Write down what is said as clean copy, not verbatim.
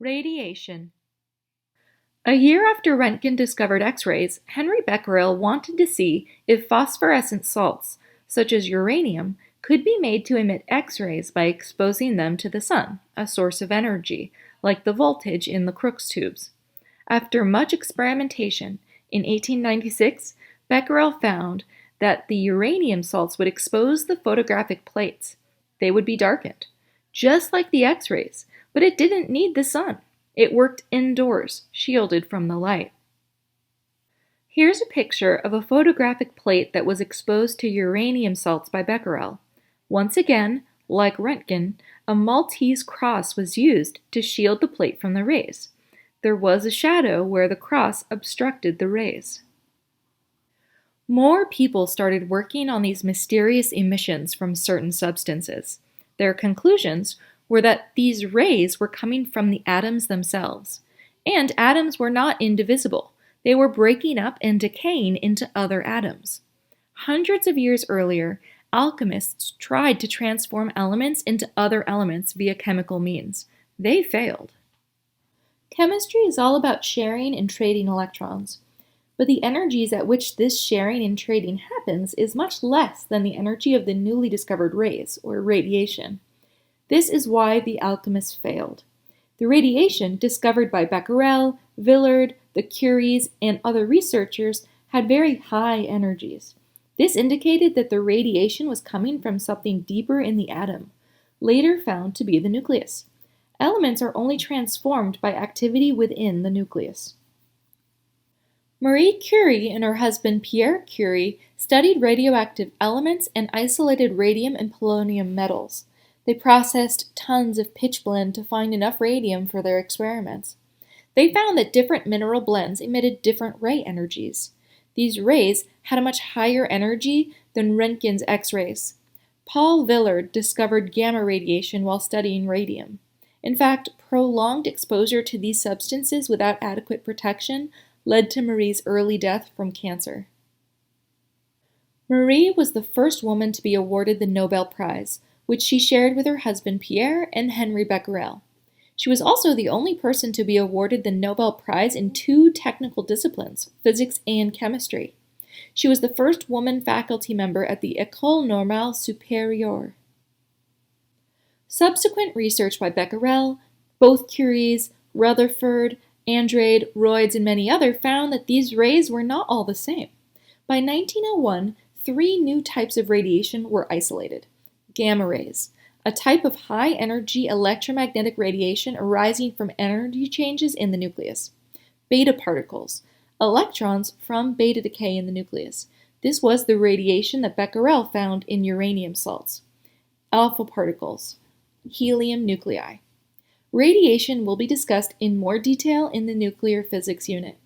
Radiation. A year after Röntgen discovered X-rays, Henry Becquerel wanted to see if phosphorescent salts, such as uranium, could be made to emit X-rays by exposing them to the sun, a source of energy, like the voltage in the Crookes tubes. After much experimentation, in 1896, Becquerel found that the uranium salts would expose the photographic plates. They would be darkened, just like the X-rays, but it didn't need the sun. It worked indoors, shielded from the light. Here's a picture of a photographic plate that was exposed to uranium salts by Becquerel. Once again, like Röntgen, a Maltese cross was used to shield the plate from the rays. There was a shadow where the cross obstructed the rays. More people started working on these mysterious emissions from certain substances. Their conclusions were that these rays were coming from the atoms themselves. And atoms were not indivisible. They were breaking up and decaying into other atoms. Hundreds of years earlier, alchemists tried to transform elements into other elements via chemical means. They failed. Chemistry is all about sharing and trading electrons. But the energies at which this sharing and trading happens is much less than the energy of the newly discovered rays, or radiation. This is why the alchemists failed. The radiation discovered by Becquerel, Villard, the Curies, and other researchers had very high energies. This indicated that the radiation was coming from something deeper in the atom, later found to be the nucleus. Elements are only transformed by activity within the nucleus. Marie Curie and her husband Pierre Curie studied radioactive elements and isolated radium and polonium metals. They processed tons of pitchblende to find enough radium for their experiments. They found that different mineral blends emitted different ray energies. These rays had a much higher energy than Röntgen's X-rays. Paul Villard discovered gamma radiation while studying radium. In fact, prolonged exposure to these substances without adequate protection led to Marie's early death from cancer. Marie was the first woman to be awarded the Nobel Prize, which she shared with her husband Pierre and Henry Becquerel. She was also the only person to be awarded the Nobel Prize in two technical disciplines, physics and chemistry. She was the first woman faculty member at the École Normale Supérieure. Subsequent research by Becquerel, both Curies, Rutherford, Andrade, Royds, and many others found that these rays were not all the same. By 1901, 3 new types of radiation were isolated. Gamma rays, a type of high-energy electromagnetic radiation arising from energy changes in the nucleus. Beta particles, electrons from beta decay in the nucleus. This was the radiation that Becquerel found in uranium salts. Alpha particles, helium nuclei. Radiation will be discussed in more detail in the nuclear physics unit.